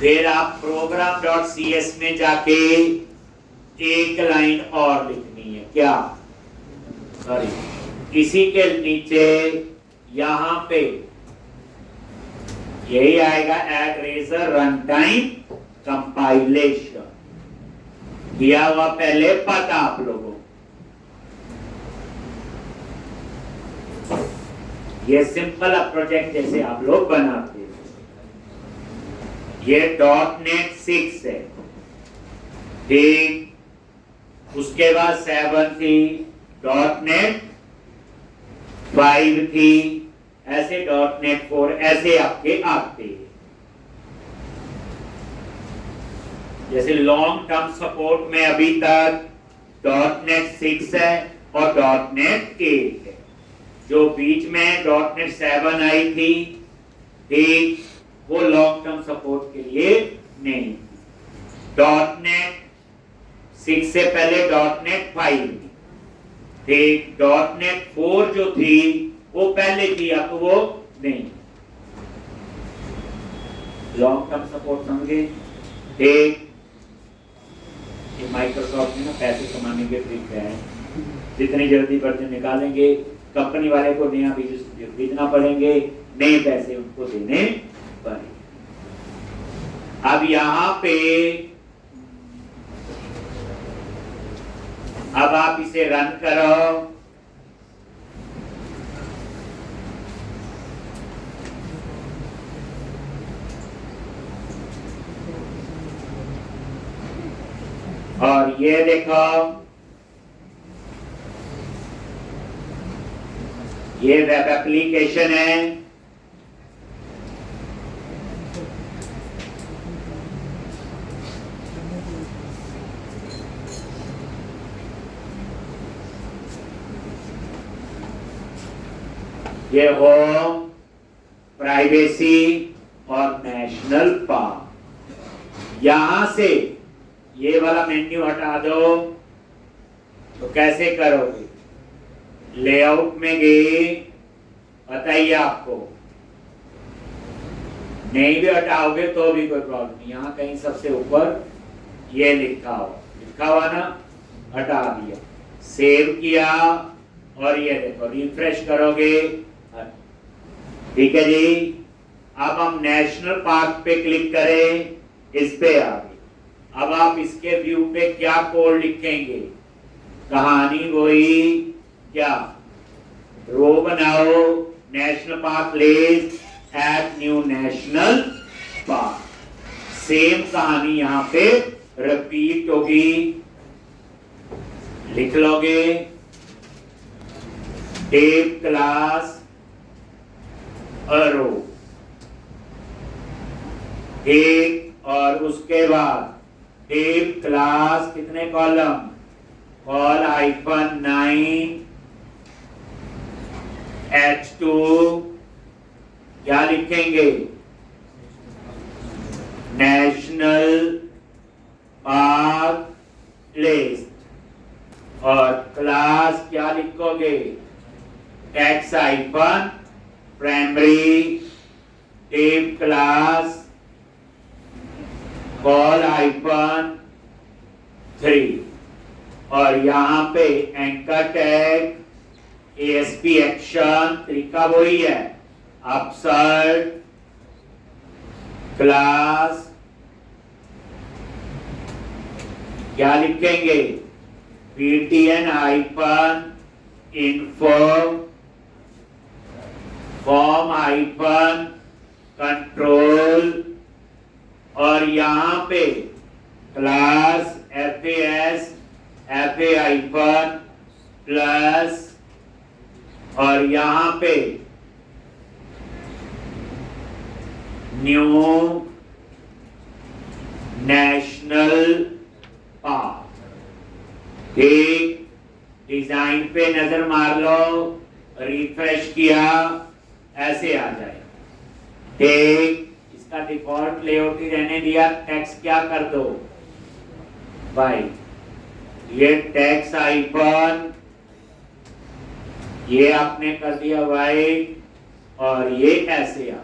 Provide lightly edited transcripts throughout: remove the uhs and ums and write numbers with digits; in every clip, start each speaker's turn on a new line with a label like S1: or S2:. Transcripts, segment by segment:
S1: फिर आप program dot C S में जाके एक लाइन और लिखनी है, क्या सॉरी इसी के नीचे यहां पे यही आएगा at Razor runtime compilation, दिया हुआ पहले पता आप लोगों, ये सिंपल प्रोजेक्ट जैसे आप लोग बनाते हैं। ये .NET 6 है, ठीक। उसके बाद 7 थी, .NET 5 थी, ऐसे .NET 4 ऐसे आपके आते हैं। जैसे लॉन्ग टर्म सपोर्ट में अभी तक .NET 6 है और .NET 8 है। जो बीच में .NET 7 आई थी, ठीक, वो लॉन्ग टर्म सपोर्ट के लिए नहीं थी। .NET 6 से पहले .NET 5 थी, ठीक। .NET 4 जो थी वो पहले थी, अब तो वो नहीं, लॉन्ग टर्म सपोर्ट समझे, ठीक। ये माइक्रोसॉफ्ट में ना पैसे कमाने के ट्रिक है, जितनी जल्दी वर्जन निकालेंगे कंपनी वाले को नया बेचना पड़ेंगे, नए पैसे उनको देने पड़ेंगे। अब यहां पे अब आप इसे रन करो, और ये देखो ये वेब एप्लीकेशन है, ये होम, प्राइवेसी और नेशनल पार्क। यहां से ये वाला मेन्यू हटा दो तो कैसे करोगे? लेआउट में गए, बताइए आपको, नहीं भी हटाओगे तो भी कोई प्रॉब्लम नहीं। यहां कहीं सबसे ऊपर ये लिखा हुआ ना, हटा दिया, सेव किया और ये देखो रिफ्रेश करोगे, ठीक है जी। अब हम नेशनल पार्क पे क्लिक करें, इस पे आ गए। अब आप इसके व्यू पे क्या कोड लिखेंगे? कहानी वही, क्या रो बनाओ, national park place at new national park. Same कहानी यहां पे रिपीट होगी, लिख लोगे टेप क्लास अरो, एक, और उसके बाद टेप क्लास कितने कॉलम, कॉल -9 H2, क्या लिखेंगे? नेशनल पार्क प्लेस, और क्लास क्या लिखोगे? Text primary tape class col -3, और यहां पे एंकर टैग ASP एक्शन, तरीका वही है, अपसर्ट क्लास क्या लिखेंगे? PTN info फॉर्म कंट्रोल, और यहां पे क्लास FA प्लस, और यहां पे न्यू नेशनल पार्क, ठीक। डिजाइन पे नजर मार लो, रिफ्रेश किया, ऐसे आ जाए, ठीक। इसका डिफॉल्ट लेआउट ही रहने दिया, टेक्स्ट क्या कर दो भाई, ये टेक्स्ट ये आपने कर दिया वाइट, और ये ऐसे आ,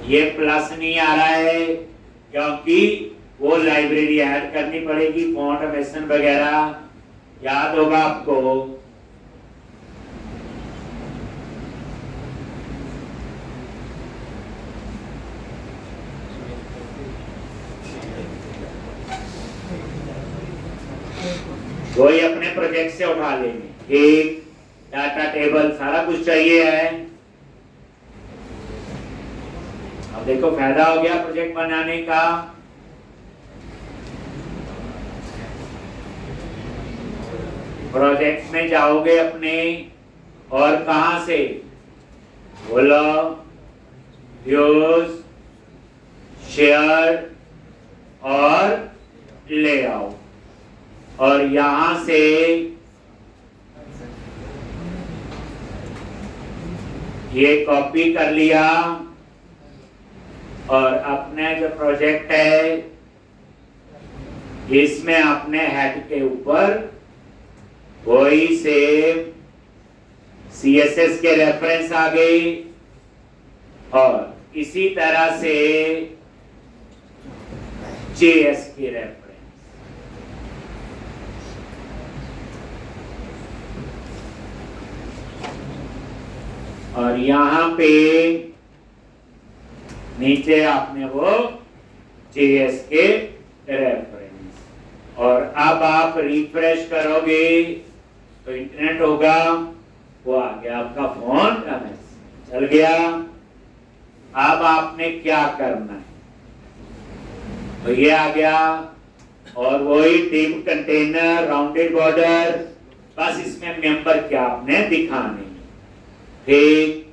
S1: ये प्लस नहीं आ रहा है, क्योंकि वो लाइब्रेरी ऐड करनी पड़ेगी, फॉन्ट मेसन वगैरह याद होगा आपको। कोई अपने प्रोजेक्ट से उठा लेंगे, एक डाटा टेबल सारा कुछ चाहिए है। अब देखो फायदा हो गया प्रोजेक्ट बनाने का। प्रोजेक्ट में जाओगे अपने और कहां से बोलो, यूज, शेयर और लेआउट, और यहां से ये कॉपी कर लिया और अपने जो प्रोजेक्ट है इसमें अपने हेड के ऊपर वही सेम CSS के रेफरेंस आ गई और इसी तरह से JS के रेफरेंस। और यहां पे नीचे आपने वो JS के रेफरेंस। और अब आप रिफ्रेश करोगे तो इंटरनेट होगा, वो आ गया आपका फोन चल गया। अब आपने क्या करना है, तो ये आ गया और वही डिव कंटेनर, राउंडेड बॉर्डर, बस इसमें मेंबर क्या आपने दिखाने। ठीक,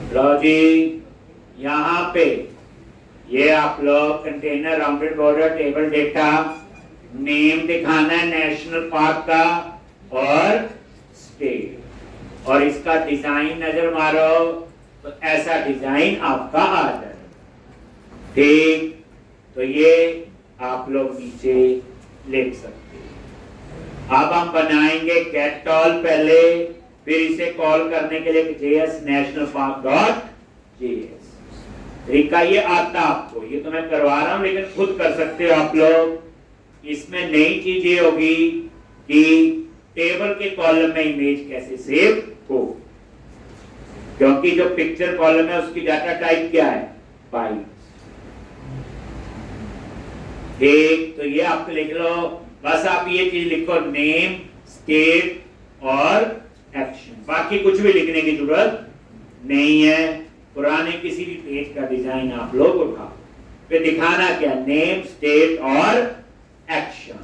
S1: लो जी, यहाँ पे ये आप लोग container, rounded border, table data, name दिखाना है नेशनल पार्क का और स्टेट, और इसका डिजाइन नजर मारो तो ऐसा डिजाइन आपका आ जाए। ठीक, तो ये आप लोग नीचे लिख सकते हैं। अब हम बनाएंगे गेट ऑल पहले, फिर इसे कॉल करने के लिए JS national park dot JS। तरीका ये आता आपको, ये तो मैं करवा रहा हूं लेकिन खुद कर सकते हो आप लोग। इसमें नई चीज ये होगी कि टेबल के कॉलम में इमेज कैसे सेव हो, क्योंकि जो पिक्चर कॉलम है उसकी डाटा टाइप क्या है, बाइट। ठीक, तो ये आप लिख लो, बस आप ये चीज लिखो, नेम, स्टेट और एक्शन, बाकी कुछ भी लिखने की जरूरत नहीं है। पुराने किसी भी पेज का डिजाइन आप लोग उठाओ, फिर दिखाना क्या, नेम, स्टेट और एक्शन।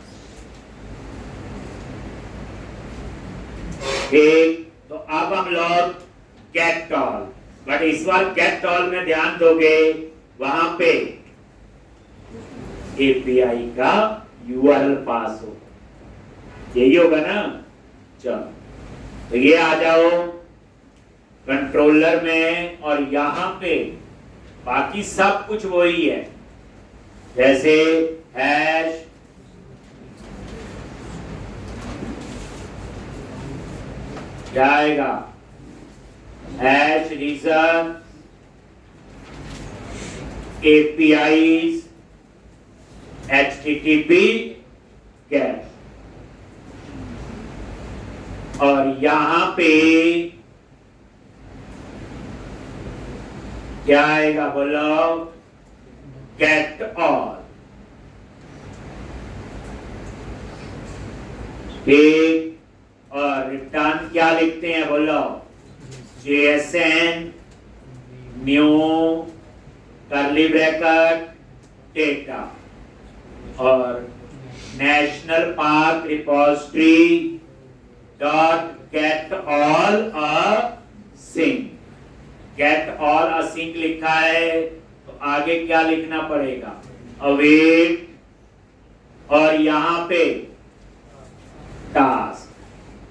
S1: ठीक, तो अब हम लोग गेट ऑल, बट इस बार गेट ऑल में ध्यान दोगे वहां पे API का URL पास हो, यही होगा ना। चलो, तो ये आ जाओ कंट्रोलर में, और यहां पे बाकी सब कुछ वही है, जैसे हैश, क्या आएगा, hash region, APIs, HTTP cache, और यहां पे क्या आएगा बोलो, गेट ऑल। ठीक, और रिटर्न क्या लिखते हैं बोलो, JSN new curly bracket data, और national park repository dot get all async. Get all async लिखा है तो आगे क्या लिखना पड़ेगा, अवेट, और यहां पे टास्क।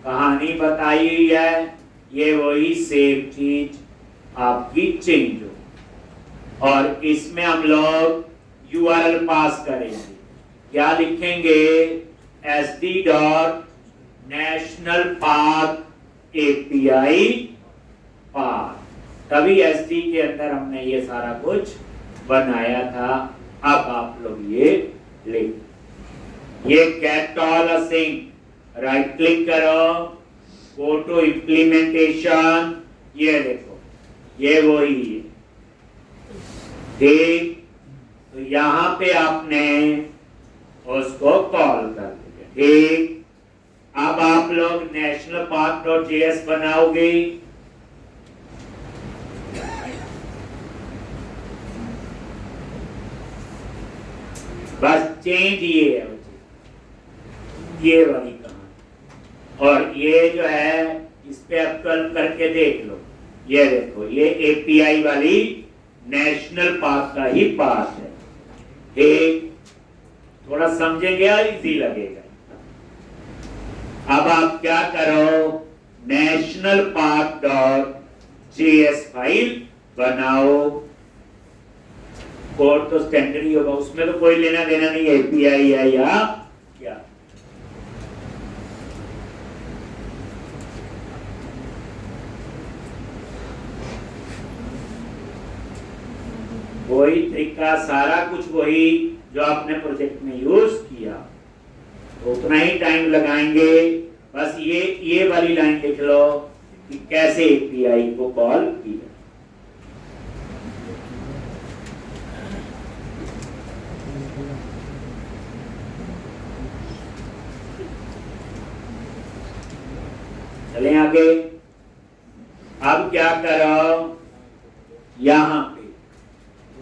S1: कहानी बताई हुई है, ये वही सेम चीज आपकी चेंज हो। और इसमें हम लोग URL पास करेंगे। क्या लिखेंगे? SD dot national park API park. तभी SD के अंदर हमने ये सारा कुछ बनाया था। अब आप लोग ये लिख, ये get all using, right click करो, गो टू इम्प्लीमेंटेशन, ये देखो ये वही है। ठीक, तो यहां पे आपने उसको कॉल कर दिया। ठीक, अब आप लोग नेशनल पार्क डॉट JS बनाओगे। बस चेंज ये है, ये वाली कहानी। और ये जो है इस पे अप्लाई करके देख लो, ये देखो ये API वाली नेशनल पार्क का ही पार्ट है। ठीक, थोड़ा समझेंगे और इजी लगेगा। अब आप क्या करो, national park dot JS file बनाओ। कोड तो स्टैंडर्ड ही होगा, उसमें तो कोई लेना देना नहीं है API है या क्या। वही तरीका, सारा कुछ वही जो आपने प्रोजेक्ट में यूज किया, तो उतना ही टाइम लगाएंगे। बस ये वाली लाइन लिख लो कि कैसे API को कॉल किया। चलें आगे। अब क्या करो, यहां पे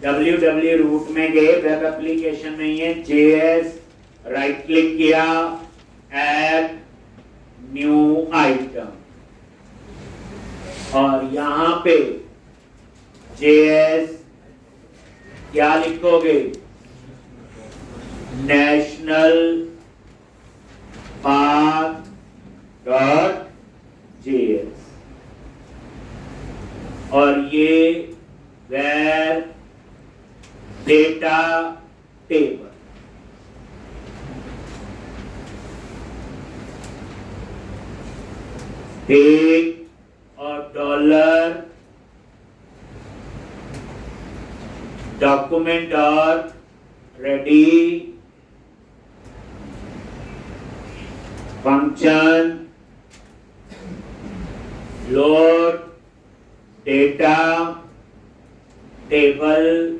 S1: www रूट में गए, वेब एप्लीकेशन नहीं है, JS, राइट क्लिक किया, ऐड न्यू आइटम, और यहां पे JS क्या लिखोगे, नेशनल पार्क डॉट JS, और ये वेर डेटा टेबल। ठीक, और dollar document dot ready function load data table,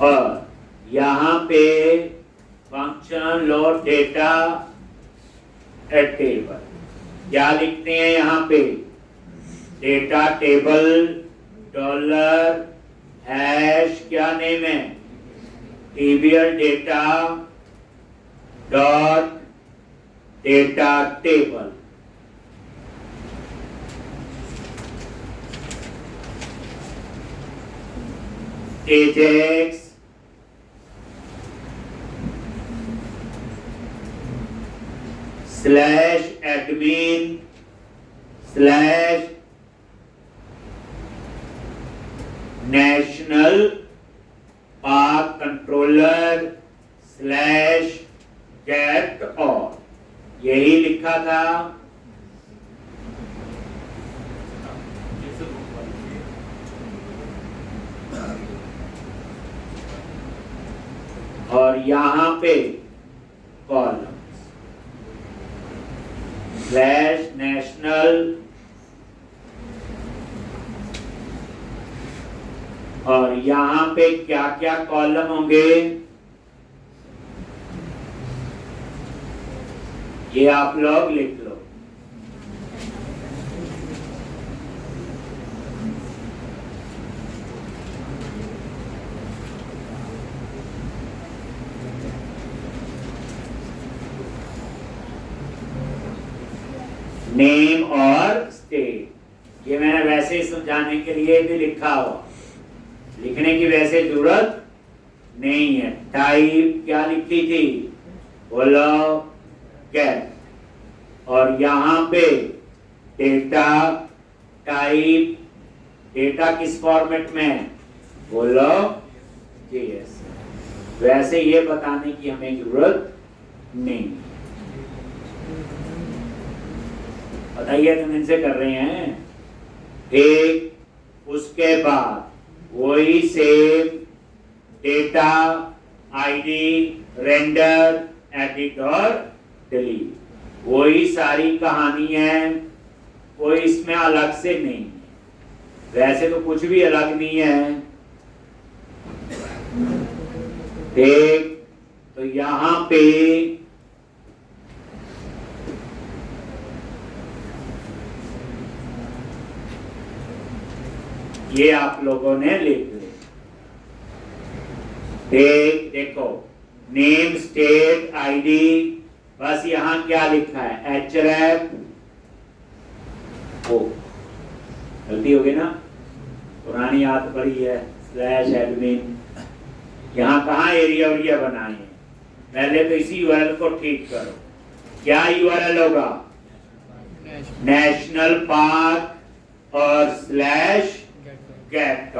S1: और यहां पे function load data eight table. क्या लिखते हैं यहां पे, डेटा टेबल डॉलर हैश, क्या नेम है, TBL data dot data table. AJAX slash admin slash national park controller slash get all, यही लिखा था। और यहां पे कॉलम स्लैश नेशनल, और यहां पे क्या क्या कॉलम होंगे ये आप लोग लिख लो। नेम और स्टेट, ये मैंने वैसे ही समझाने के लिए भी लिखा हुआ, लिखने की वैसे जरूरत नहीं है। टाइप क्या लिखी थी, बोलो गेट, और यहाँ पे डेटा टाइप, डेटा किस फॉर्मेट में, बोलो JS। वैसे ये बताने की हमें जरूरत नहीं। बताइए तुम इनसे कर रहे हैं। ठीक, उसके बाद वही save, data, ID, render, edit और डिलीट, वही सारी कहानी है, कोई इसमें अलग से नहीं। वैसे तो कुछ भी अलग नहीं है। ठीक, तो यहां पे ये आप लोगों ने लिख लिया। ठीक, देखो नेम, स्टेट, आईडी, बस यहां क्या लिखा है, href, ओ गलती हो गई ना, पुरानी याद पड़ी है, /admin। यहाँ कहाँ एरिया उरिया बनाए हैं, पहले तो इसी यूआरएल को ठीक करो। क्या यूआरएल होगा, नेशनल पार्क और /get।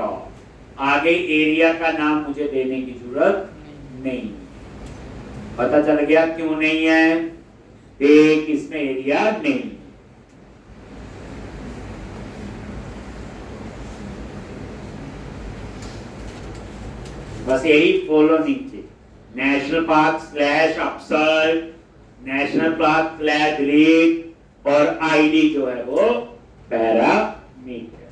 S1: आगे एरिया का नाम मुझे देने की जरूरत नहीं। पता चल गया क्यों नहीं है, एक इसमें एरिया नहीं। बस यही फॉलो नीचे, national park /upsert, national park /delete और आईडी जो है वो parameter.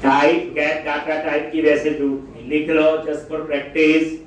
S1: Type, get data type की वैसे जरूरत नहीं, लिख लो जस्ट फॉर प्रैक्टिस।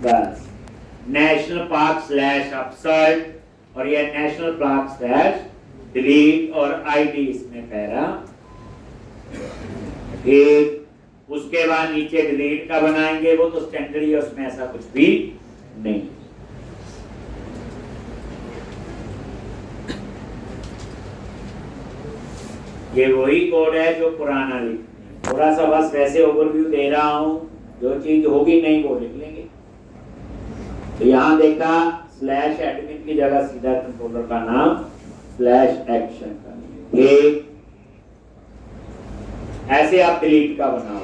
S1: बस नेशनल पार्क /अपसर्ट और ये नेशनल पार्क /डिलीट और आईडी इसमें पैरा। ठीक, उसके बाद नीचे डिलीट का बनाएंगे, वो तो स्टैंडर्ड है, उसमें ऐसा कुछ भी नहीं। ये वही कोड है जो पुराना लिख, थोड़ा सा बस वैसे ओवरव्यू दे रहा हूं, जो चीज होगी नहीं वो लिख लेंगे। तो यहाँ देखा /admin की जगह सीधा कंट्रोलर का नाम /action का। ठीक, ऐसे आप डिलीट का बनाओ।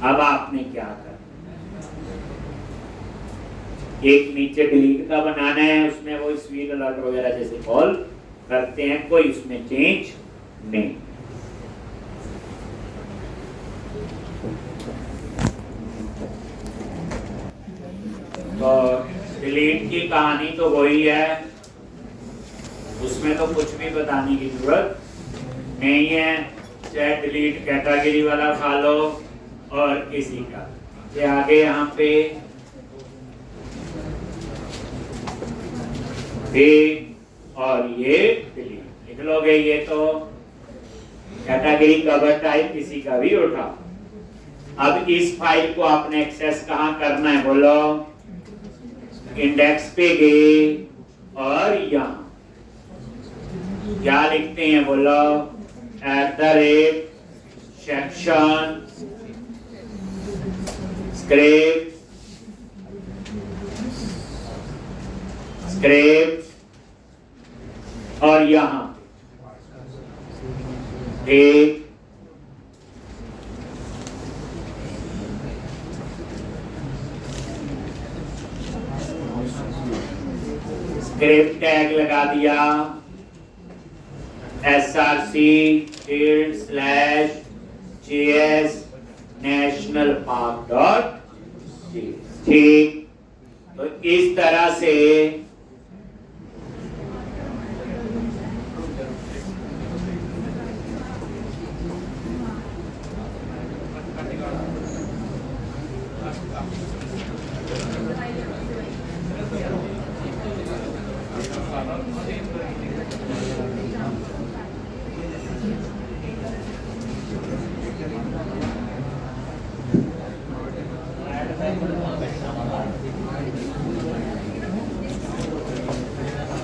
S1: अब आपने क्या करना, एक नीचे डिलीट का बनाना है, उसमें वो स्वीट अलर्ट वगैरह जैसे कॉल करते हैं, कोई उसमें चेंज नहीं। तो डिलीट की कहानी तो वही है, उसमें तो कुछ भी बताने की जरूरत नहीं है, चाहे डिलीट कैटेगरी वाला खा लो और किसी का। ये आगे यहाँ पे और ये डिलीट लिख लोगे, ये तो कैटेगरी कवर टाइप किसी का भी उठा। अब इस फाइल को आपने एक्सेस कहाँ करना है, बोलो इंडेक्स पे गए और यहाँ क्या लिखते हैं, बोलो @section स्क्रिप्ट और यहाँ ठीक, स्क्रिप्ट टैग लगा दिया src/js nationalpark.js। ठीक, तो इस तरह से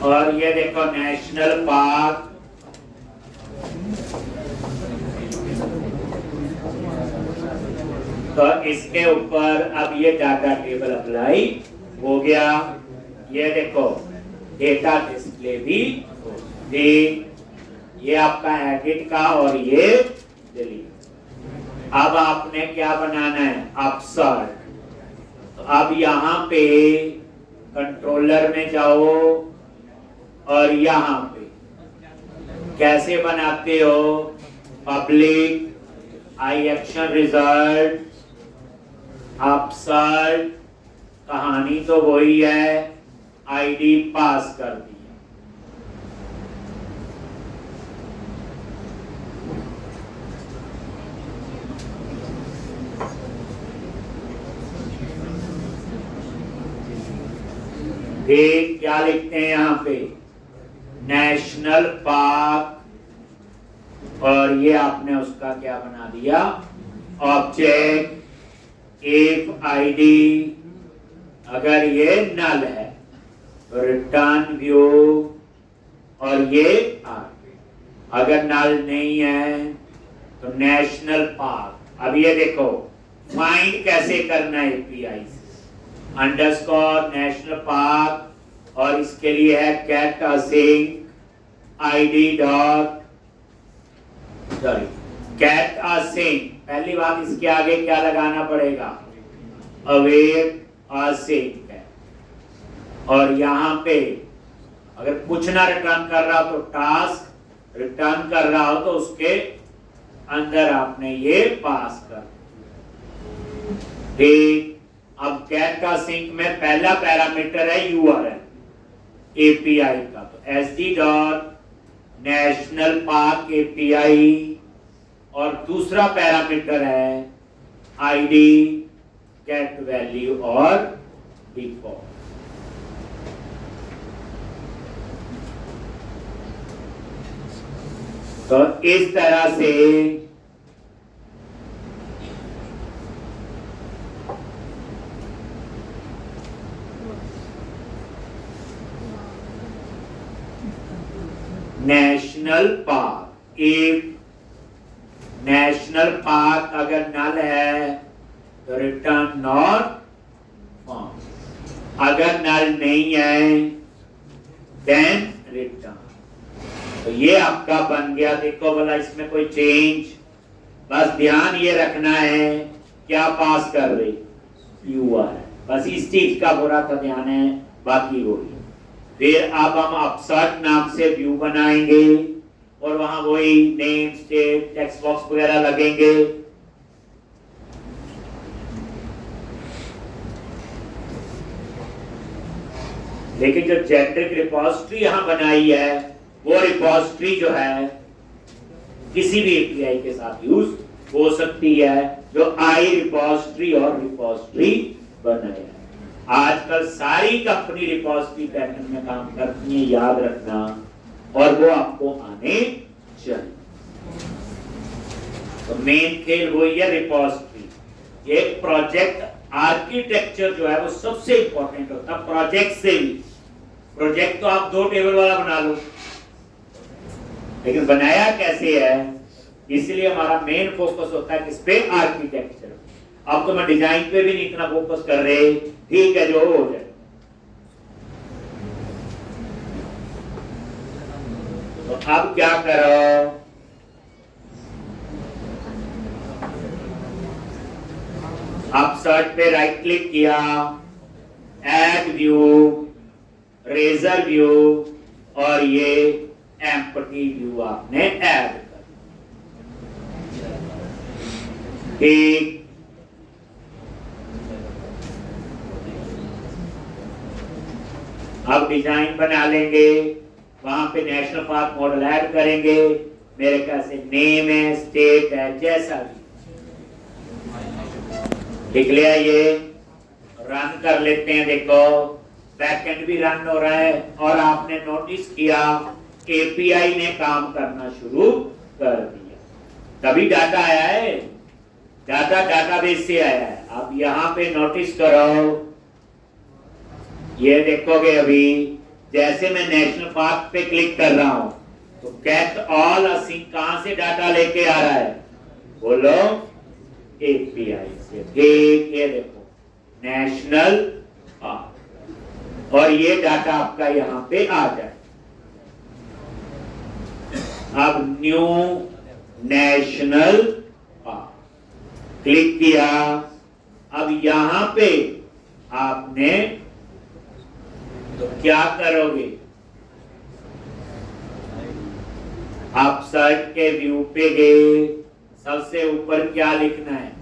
S1: और ये देखो नेशनल पार्क, तो इसके ऊपर अब ये डाटा टेबल अप्लाई हो गया। ये देखो डेटा डिस्प्ले भी ये आपका एडिट का और ये डिलीट। अब आपने क्या बनाना है, अपसर्ट। तो अब यहाँ पे कंट्रोलर में जाओ और यहाँ पे कैसे बनाते हो, पब्लिक आई एक्शन रिजल्ट अपसर्ट, कहानी तो वही है, आईडी पास कर दी। ठीक, क्या लिखते हैं यहाँ पे, नेशनल पार्क, और ये आपने उसका क्या बना दिया, ऑब्जेक्ट इफ आईडी, अगर ये नल है तो रिटर्न व्यू, और ये अगर नल नहीं है तो नेशनल पार्क। अब ये देखो फाइंड कैसे करना है एपीआई से, अंडरस्कोर नेशनल पार्क, और इसके लिए है get async ID dot, sorry get async. पहली बात इसके आगे क्या लगाना पड़ेगा, अवेयर असिंक है। और यहाँ पे अगर कुछ ना रिटर्न कर रहा हो तो टास्क, रिटर्न कर रहा हो तो उसके अंदर आपने ये पास कर। ठीक, अब गेट असिंक में पहला पैरामीटर है यूआरएल एपीआई का, तो SD dot national park API, और दूसरा पैरामीटर है आईडी गेट वैल्यू और डिफॉल्ट। तो इस तरह से नेशनल पार्क, एक नेशनल पार्क अगर नल है तो रिटर्न नॉट फाउंड, अगर नल नहीं है देन रिटर्न। तो ये आपका बन गया। देखो भला इसमें कोई चेंज, बस ध्यान ये रखना है क्या पास कर रही यूआर, बस इस चीज का पूरा का ध्यान है, बाकी वही। फिर अब हम अपसर्ट नाम से व्यू बनाएंगे और वहां वही नेम स्टेट टेक्स्ट बॉक्स वगैरह लगेंगे। लेकिन जो जेनेरिक रिपोजिटरी यहां बनाई है वो रिपोजिटरी जो है किसी भी एपीआई के साथ यूज हो सकती है, जो आई रिपोजिटरी और रिपोजिटरी बनाया है। आजकल सारी कंपनी रिपोजिटरी पैटर्न में काम करती है, याद रखना, और वो आपको आने चाहिए। तो मेन खेल वही है रिपोजिटरी। एक प्रोजेक्ट आर्किटेक्चर जो है वो सबसे इंपॉर्टेंट होता है प्रोजेक्ट से भी। प्रोजेक्ट तो आप 2 टेबल वाला बना लो, लेकिन बनाया कैसे है, इसलिए हमारा मेन फोकस होता है किस पे, आर्किटेक्चर। अब तो मैं डिजाइन पे भी नहीं इतना फोकस कर रहे, ठीक है, जो हो जाए। तो अब क्या करो, सर्च पे राइट क्लिक किया, ऐड व्यू, रेजर व्यू और ये एम्प्टी व्यू आपने ऐड कर। ठीक, अब डिजाइन बना लेंगे, वहां पे नेशनल पार्क मॉडल ऐड करेंगे। मेरे ख्याल से नेम है, स्टेट है, जैसा भी लिख लिया। ये रन कर लेते हैं। देखो बैकएंड भी रन हो रहा है और आपने नोटिस किया एपीआई ने काम करना शुरू कर दिया, तभी डाटा आया है। डाटा डाटाबेस से आया है। अब यहाँ पे नोटिस करो, ये देखोगे अभी जैसे मैं नेशनल पार्क पे क्लिक कर रहा हूं तो गेट ऑल असिंक कहां से डाटा लेके आ रहा है? बोलो, एपीआई से। ठीक, ये देखो नेशनल पार्क और ये डाटा आपका यहां पे आ जाए। अब न्यू नेशनल पार्क क्लिक किया। अब यहां पे आपने तो क्या करोगे? आप सर्च के व्यू पे गए, सबसे ऊपर क्या लिखना है?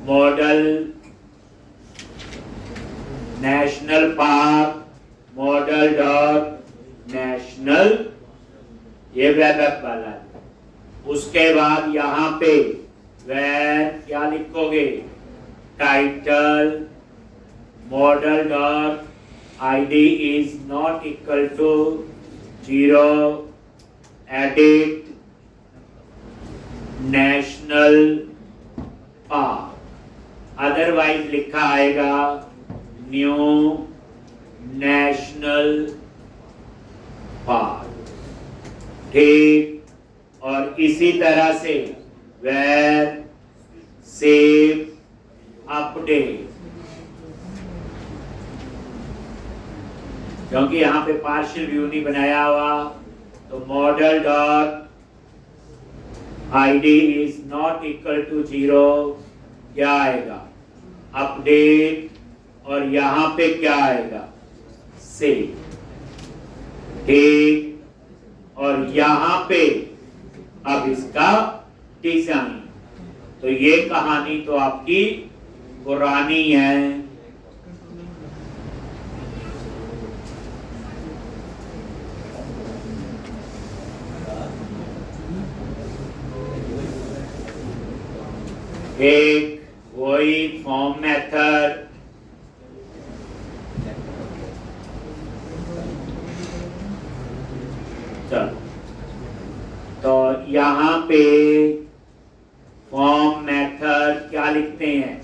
S1: Model national park model dot national, ये वेब ऐप वाला है। उसके बाद यहाँ पे वेर क्या लिखोगे? Title model dot ID is not equal to 0, edit national park, otherwise लिखा आएगा न्यू नेशनल पार्क। ठीक, और इसी तरह से वेर सेव अपडेट, क्योंकि यहाँ पे पार्शियल व्यू नहीं बनाया हुआ तो model dot ID is not equal to 0, क्या आएगा? अपडेट, और यहाँ पे क्या आएगा? सेव। ठीक, और यहाँ पे अब इसका डिजाइन। तो ये कहानी तो आपकी पुरानी है। एक वही फॉर्म मेथड, चलो तो यहाँ पे फॉर्म मेथड क्या लिखते हैं?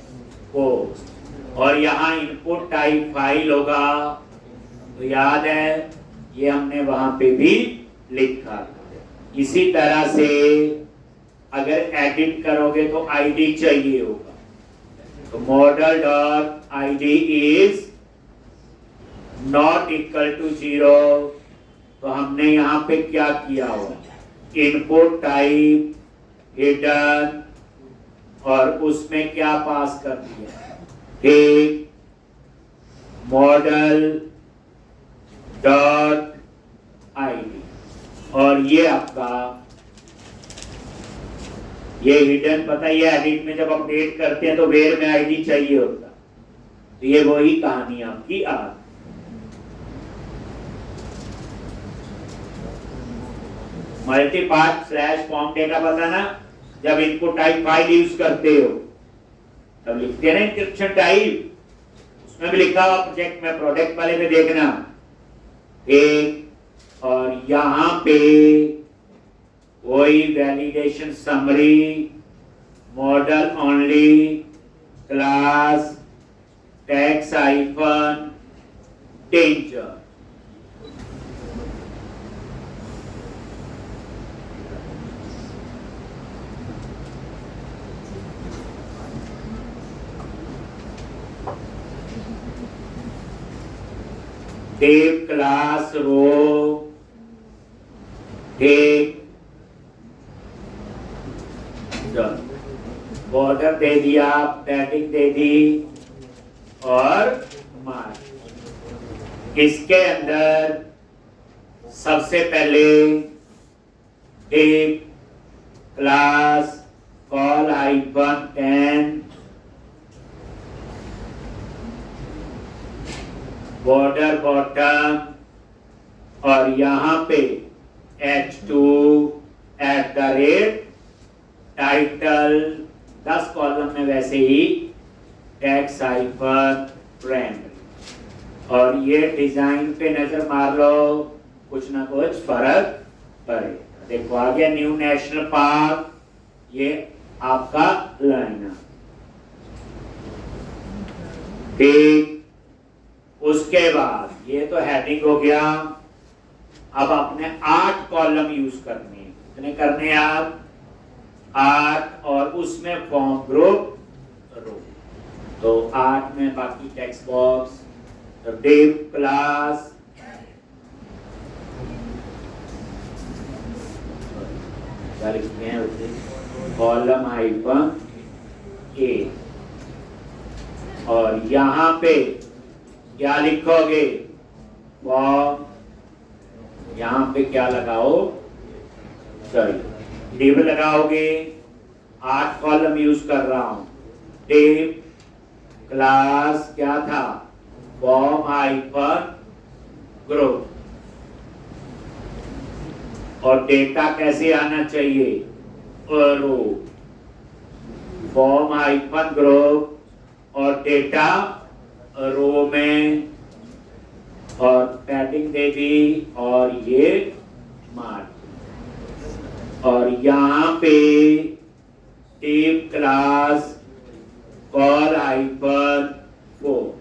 S1: पोस्ट, और यहाँ इनपुट टाइप फाइल होगा। तो याद है ये हमने वहां पे भी लिखा। इसी तरह से अगर एडिट करोगे तो आईडी चाहिए होगा, तो model dot ID is not equal to 0। तो हमने यहाँ पे क्या किया हुआ? इनपुट टाइप हिडन, और उसमें क्या पास कर दिया? ठीक, मॉडल डॉट आईडी, और ये आपका ये हिडन, पता है ये एडिट में जब अपडेट करते हैं तो वेयर में आईडी चाहिए होता, तो ये वही कहानी आपकी आ। Multi part slash form data पता ना, जब इनपुट टाइप फाइल यूज करते हो तब लिखते हैं ना इंक्रिप्शन टाइप, उसमें भी लिखा हुआ प्रोजेक्ट में, प्रोडक्ट वाले में देखना। एक और यहाँ पे वही validation summary, model only, class text hyphen danger. Tape class row, tape border दे दिया, पैडिंग दे दी और मार्क। इसके अंदर सबसे पहले एक क्लास कॉल -10 बॉर्डर बॉटम और यहाँ पे H2 @ टाइटल 10 कॉलम में वैसे ही टैक्स -brand और ये डिजाइन पे नजर मार लो, कुछ ना कुछ फर्क पड़े। देखो आ गया न्यू नेशनल पार्क, ये आपका लाइन। ठीक, उसके बाद ये तो हेडिंग हो गया। अब आपने 8 कॉलम यूज करने हैं। कितने करने हैं आप? 8, और उसमें फॉर्म ग्रुप रो। तो 8 में बाकी टेक्स्ट बॉक्स, तो डिव क्लास कॉलम -A और यहाँ पे क्या लिखोगे? फॉर्म, यहाँ पे क्या लगाओ? सॉरी डिव लगाओगे। 8 कॉलम यूज कर रहा हूं। डिव क्लास क्या था? Form group. और डेटा कैसे आना चाहिए? रो। फॉर्म ग्रुप और डेटा रो में, और पैडिंग दे दी और ये मार्क। और यहाँ पे टिप क्लास कॉल -4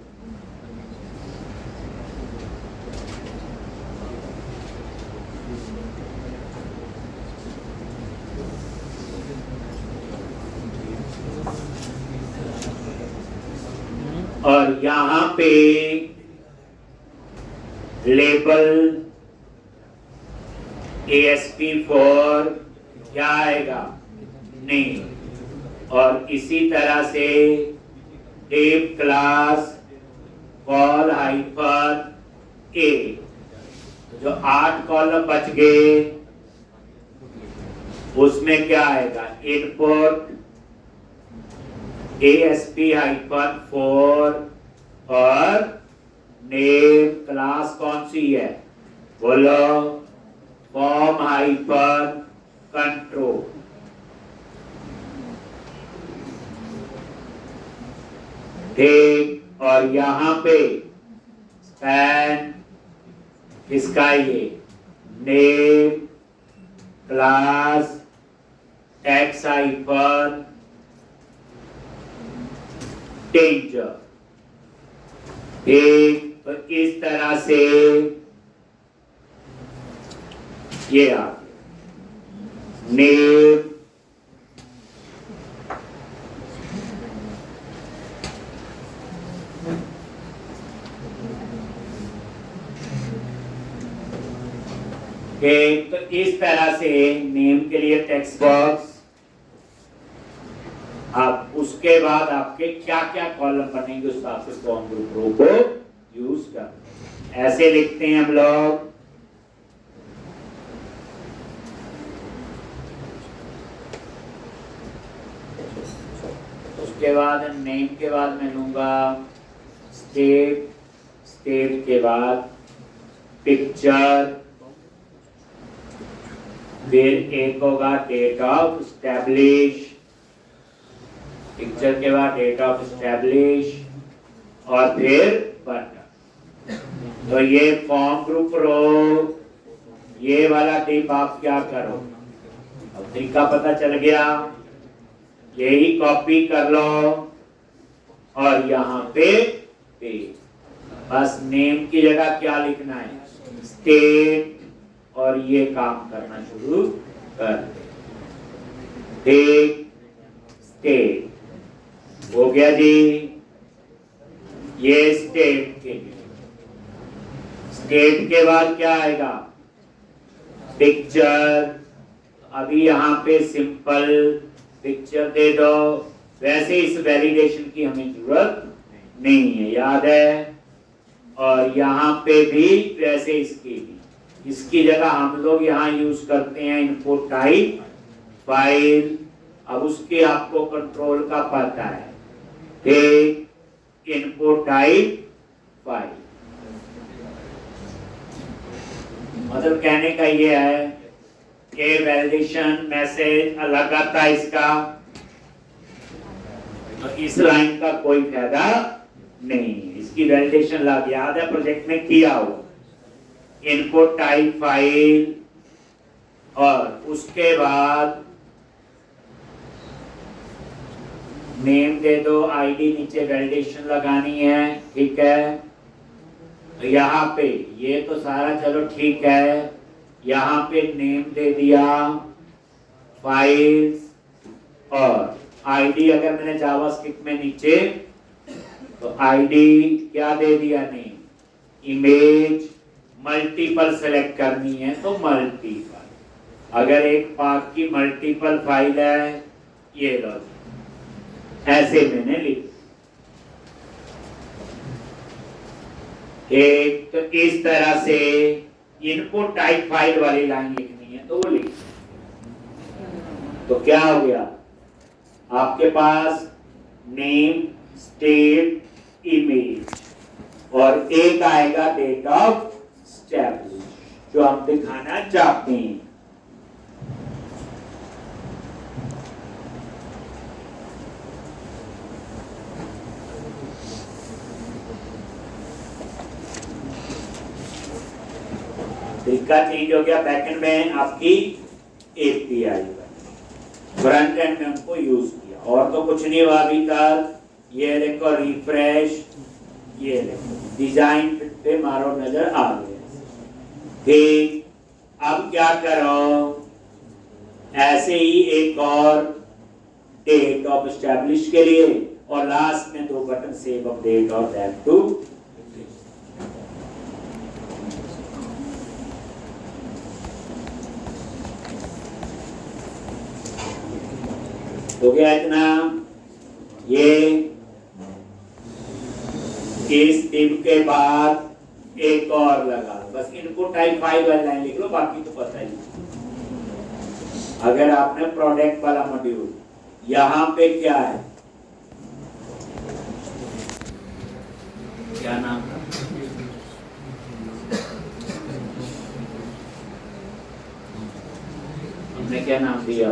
S1: और यहाँ पे लेबल ASP4 क्या आएगा? नहीं। और इसी तरह से डिव क्लास कॉल -A, जो 8 कॉलम बच गए उसमें क्या आएगा? इनपुट ASP-4 और नेम क्लास कौन सी है? बोलो। फॉर्म-कंट्रोल। ठीक, और यहाँ पे स्पैन किसका? ये नेम क्लास X-danger। ठीक, तो इस तरह से ये आ नेम तो इस तरह से नेम के लिए टेक्स्ट बॉक्स। आप उसके बाद आपके क्या क्या कॉलम बनेंगे उस हिसाब से फॉर्म ग्रुप रो को यूज कर। ऐसे लिखते हैं हम लोग। उसके बाद नेम के बाद मैं लूंगा स्टेट, स्टेट के बाद पिक्चर, फिर एक होगा डेट ऑफ स्टैब्लिश, पिक्चर के बाद डेट ऑफ स्टैब्लिश और फिर बटन। तो ये फॉर्म ग्रुप रो, ये वाला टिप आप क्या करो? अब तरीका पता चल गया, यही कॉपी कर लो और यहाँ पे बस नेम की जगह क्या लिखना है? स्टेट, और ये काम करना शुरू कर दे। स्टेट हो गया जी। ये स्टेट के लिए, स्टेट के बाद क्या आएगा? पिक्चर। अभी यहाँ पे सिंपल पिक्चर दे दो वैसे इस वैलिडेशन की हमें जरूरत नहीं है, याद है। और यहाँ पे भी वैसे इसकी भी, इसकी जगह हम लोग यहाँ यूज करते हैं इनपुट टाइप फाइल। अब उसके आपको कंट्रोल का पता है कि इनपुट टाइप फाइल, मतलब कहने का ये है कि वैलिडेशन मैसेज अलग आता है इसका, तो इस लाइन का कोई फायदा नहीं है। इसकी वैलिडेशन लग, याद है प्रोजेक्ट में किया हो, इनपुट टाइप फाइल और उसके बाद नेम दे दो, आईडी नीचे वैलिडेशन लगानी है, ठीक है। तो यहाँ पे ये तो सारा चलो ठीक है, यहाँ पे नेम दे दिया फाइल्स और आईडी अगर मैंने जावास्क्रिप्ट में नीचे, तो आईडी क्या दे दिया, नेम, इमेज मल्टीपल सेलेक्ट करनी है तो मल्टीपल, अगर एक पार्ट की मल्टीपल फाइल है, ये लो ऐसे मैंने लिख, एक तो इस तरह से इनपुट टाइप फाइल वाली लाइन लिखनी है तो वो लिख, तो क्या हो गया आपके पास नेम, स्टेट, इमेज और एक आएगा डेट ऑफ एस्टैब्लिश जो हम दिखाना चाहते हैं। इसका चेंज हो गया, बैकएंड में आपकी एपीआई, फ्रंट एंड में हमको यूज किया, और तो कुछ नहीं हुआ अभी तक। ये देखो रिफ्रेश, ये देखो डिजाइन पे मारो नजर आ गया, ठीक। अब क्या करो, ऐसे ही एक और डेट ऑफ एस्टैब्लिश के लिए और लास्ट में 2 बटन सेव अपडेट और बैक टू। हो गया इतना, ये इस टिप के बाद एक और लगा, बस इनपुट टाइप फाइल वाली लाइन लिख लो, बाकी तो पता ही। अगर आपने प्रोडक्ट वाला मॉड्यूल, यहाँ पे क्या है, क्या नाम था, हमने क्या नाम दिया,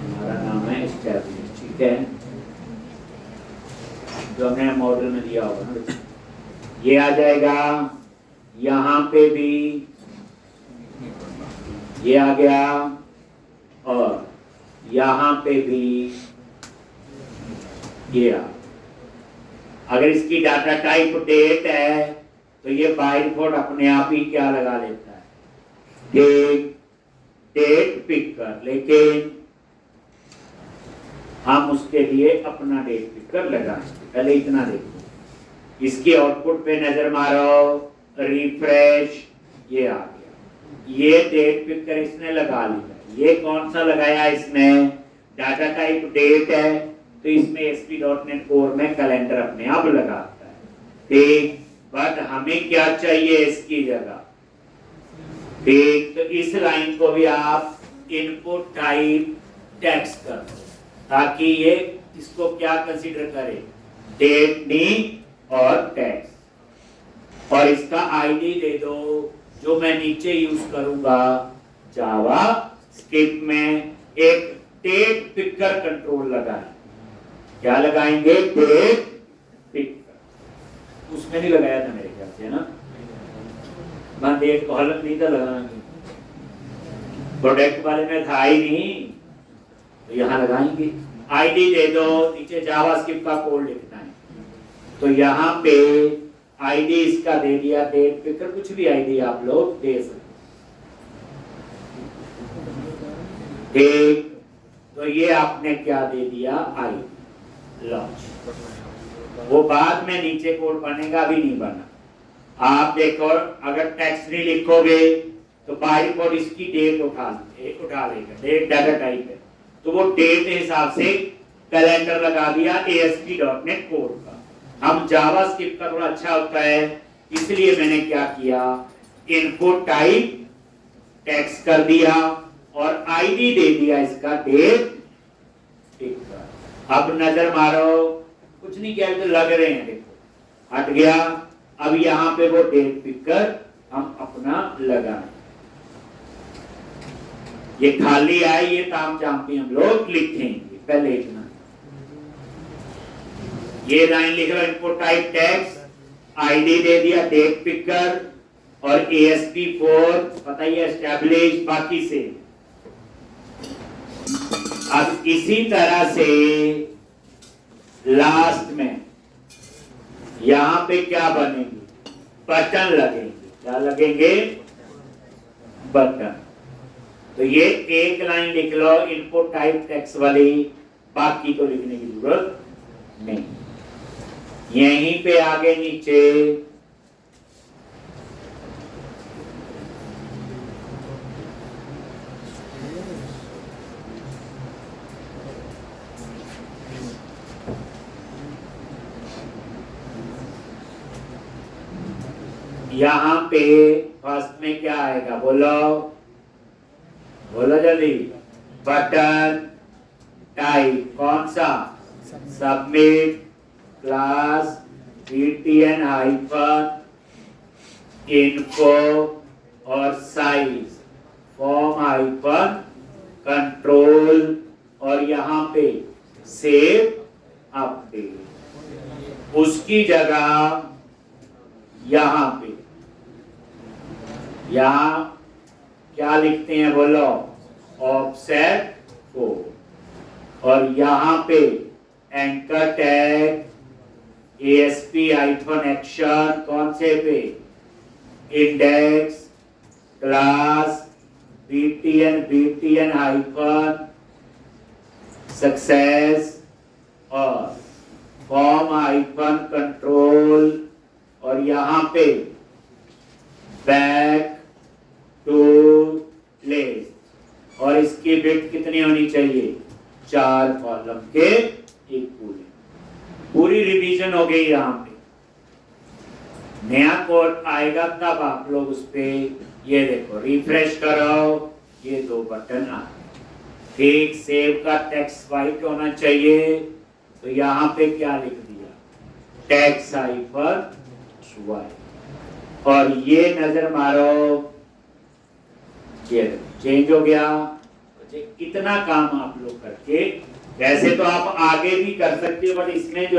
S1: हमारा नाम है एस्टैब्लिश, ठीक है, जो हमने मॉडल में दिया होगा। ये आ जाएगा, यहाँ पे भी ये आ गया और यहाँ पे भी ये आ। अगर इसकी डाटा टाइप डेट है तो ये बाय डिफॉल्ट अपने आप ही क्या लगा लेता है, डेट पिक कर, लेकिन हम उसके लिए अपना डेट पिकर लगाएंगे। पहले इतना देखो, इसकी आउटपुट पे नजर मारो, रिफ्रेश, ये आ गया, ये डेट पिकर इसने लगा लिया। ये कौन सा लगाया इसने, डाटा टाइप डेट है तो इसमें ASP.NET कोर में कैलेंडर अपने आप लगाता है, ठीक। बट हमें क्या चाहिए इसकी जगह, ठीक, तो इस लाइन को भी आप इनपुट टाइप टेक्स्ट कर दो ताकि ये इसको क्या कंसीडर करे, डेट नेम और टेक्स्ट, और इसका आईडी दे दो जो मैं नीचे यूज करूंगा जावा स्क्रिप्ट में, एक डेट पिकर कंट्रोल लगाएं। क्या लगाएंगे, डेट पिकर, उसमें नहीं लगाया था मेरे ख्याल से, है ना, मैं डेट को हलक नहीं था लगाना, प्रोडक्ट वाले में था ही नहीं, तो यहाँ लगाएंगे। आईडी दे दो, नीचे जावास्क्रिप्ट का कोड लिखना है, तो यहाँ पे आईडी इसका दे दिया, डेट पिकर, कुछ भी आईडी आप लोग दे सकते, ठीक। तो ये आपने क्या दे दिया, आईडी लॉन्च, वो बाद में नीचे कोड बनेगा, भी नहीं बना, आप देखो अगर टेक्स्ट नहीं लिखोगे तो बाई कोड इसकी डेट उठा लेगा, डेट डाटा टाइप है तो वो डेट के हिसाब से कैलेंडर लगा दिया ASP.NET कोड का। हम जावास्क्रिप्ट का थोड़ा अच्छा होता है इसलिए मैंने क्या किया, इनपुट टाइप टेक्स्ट कर दिया और आईडी दे दिया इसका डेट पिकर। अब नजर मारो, कुछ नहीं किया तो लग रहे हैं, देखो हट गया। अब यहां पे वो डेट पिकर हम अपना लगाएं, ये खाली आए ये ताम जाम पे हम लोग लिखेंगे। पहले इतना ये लाइन लिख लो, इनपुट टाइप टेक्स्ट, आईडी दे दिया डेट पिकर और ASP4 पता ही एस्टैब्लिश, बाकी से। अब इसी तरह से लास्ट में यहां पे क्या बनेंगे, बटन लगेंगे। क्या लगेंगे, बटन। तो ये एक लाइन लिख लो इनपुट टाइप टेक्स्ट वाली, बाकी तो लिखने की जरूरत नहीं। यहीं पे आगे नीचे यहां पे फर्स्ट में क्या आएगा, बोलो बोलो जल्दी, बटन टाइप कौन सा, submit class btn hyphen info और साइज फॉर्म हाइफन कंट्रोल और यहां पे सेव अपडेट। उसकी जगह यहां पे यहां क्या लिखते हैं, बोलो ऑफसेट 4 और यहां पे anchor tag ASP hyphen action कौन से पे, index class btn hyphen success और फॉर्म हाइफन कंट्रोल और यहां पे बैक टू लिस्ट और इसकी बिट कितनी होनी चाहिए, 4 कॉलम के एक पूरी रिवीजन हो गई। यहां पे नया कोड आएगा तब आप लोग उस पे ये देखो रिफ्रेश करो, ये 2 बटन आ ठीक। सेव का टेक्स्ट वाइट होना चाहिए तो यहां पे क्या लिख दिया, टेक्स्ट हाइफन वाइट और ये नजर मारो ये चेंज हो गया। इतना काम आप लोग करके, वैसे तो आप आगे भी कर सकते हो बट इसमें जो है